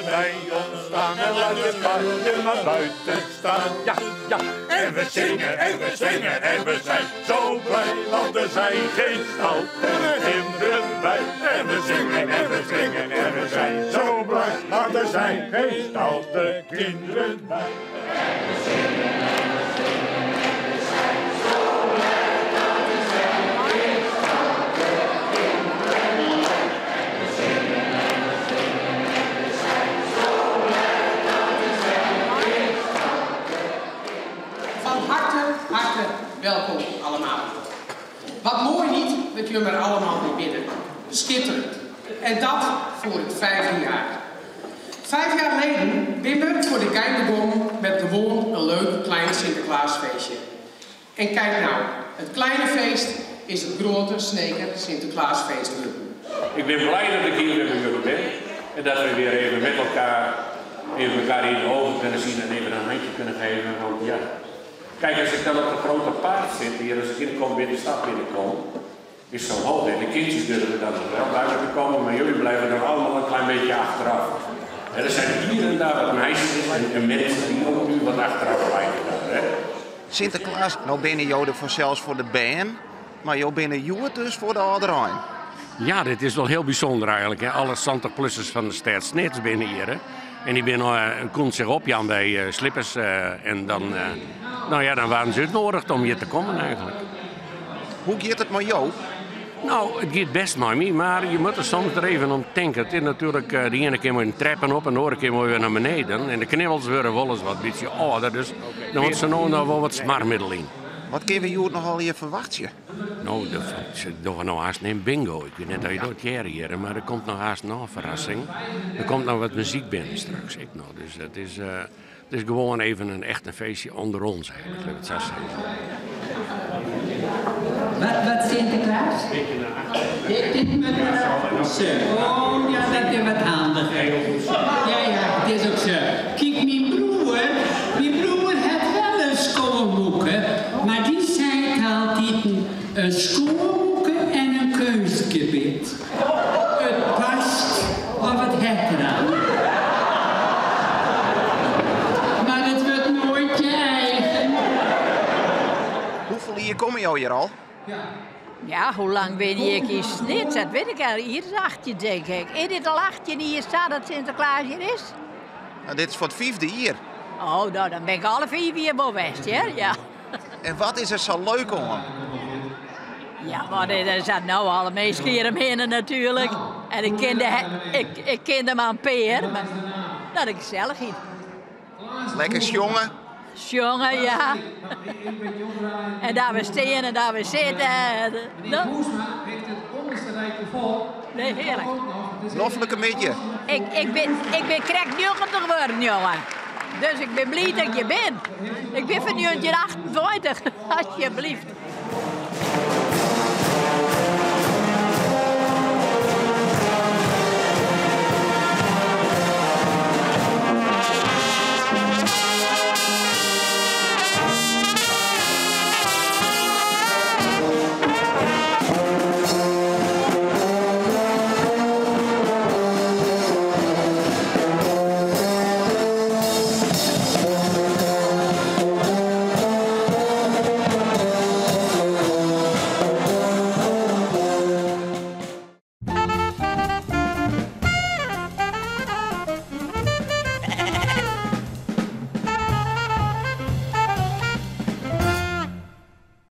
kunnen bij ons staan en laten je maar buiten staan. Ja, ja. En we zingen en we zwingen en we zijn zo blij, want er zijn geen stoute kinderen bij. En we zingen en we zwingen en we zijn zo blij, want er zijn geen stoute kinderen bij. En we zingen en we zwingen en we zijn zo blij, want er zijn geen stoute kinderen bij. En we zingen en we zwingen en we zijn zo blij, want er zijn geen stoute kinderen. Van harte welkom allemaal. Wat mooi niet dat jullie er allemaal weer binnen. Schitterend. En dat voor het 5e jaar. 5 jaar geleden ben we voor de kijk begonnen met gewoon een leuk klein Sinterklaasfeestje. En kijk nou, het kleine feest is het grote Sneker Sinterklaasfeest. Ik ben blij dat ik hier weer bij jullie ben. En dat we weer even met elkaar in de ogen kunnen zien en even een handje kunnen geven. Want ja, kijk, als ik dan op de grote paard zit hier, als ik in de stad binnenkom, is zo hoog. En de kindjes durven dan nog wel buiten te komen, maar jullie blijven er allemaal een klein beetje achteraf. En er zijn hier en daar wat meisjes en mensen die ook nu wat achteraf blijven. Sinterklaas, nou binnen jou zelfs voor de band, maar jou binnen Joert dus voor de Ouderijn. Ja, dit is wel heel bijzonder eigenlijk. Hè. Alle Santa-plussers van de stad Snits binnen hier. Hè. En die kon zich opjan bij Slippers. En dan, dan waren ze uitgenodigd om hier te komen eigenlijk. Hoe gaat het met jou? Nou, het gaat best met me, maar je moet er soms er even om denken. Het is natuurlijk, de ene keer moet je treppen op en de andere keer moet je weer naar beneden. En de knibbels worden wel eens wat beetje ouder, dus dan moet ze nou nog wel wat smarmiddel in. Wat kunnen we Joert nogal hier verwachten? Nou, ze doen nou haast een bingo. Ik weet niet dat je dat hier, maar er komt nog haast nog een verrassing. Er komt nog wat muziek binnen straks. Dus het is gewoon even een echt een feestje onder ons eigenlijk, laat ik het zo zeggen. Wat Sinterklaas? Dit met zo. Oh ja, dat is wat handiger. Ja, het is ook zo. Kijk, mijn broer heeft wel een schoolboeken, maar die zei altijd een schoolboeken en een keusgebied. Het past of het het eraan. Maar het wordt nooit je eigen. Hoeveel hier komen jou hier al? Ja, hoe lang ben ik hier niet? Dat weet ik al. Hier is 18, denk ik. Is dit al 18 hier staat dat Sinterklaas hier is? Nou, dit is voor het 5e jaar. Oh, nou, dan ben ik alle 4 weer bovest, hè? Ja. En wat is er zo leuk om hem? Ja, maar er zat nou alle meest keren binnen natuurlijk. En ik kende hem aan Peer, maar dat is gezellig hier. Lekker jongen. Jongen, ja. En daar we staan en daar we zitten. Nee, heerlijk. Loffelijke midje. Ik ben krek 90 geworden, jongen. Dus ik ben blij dat je bent. Ik ben van 1958, alsjeblieft.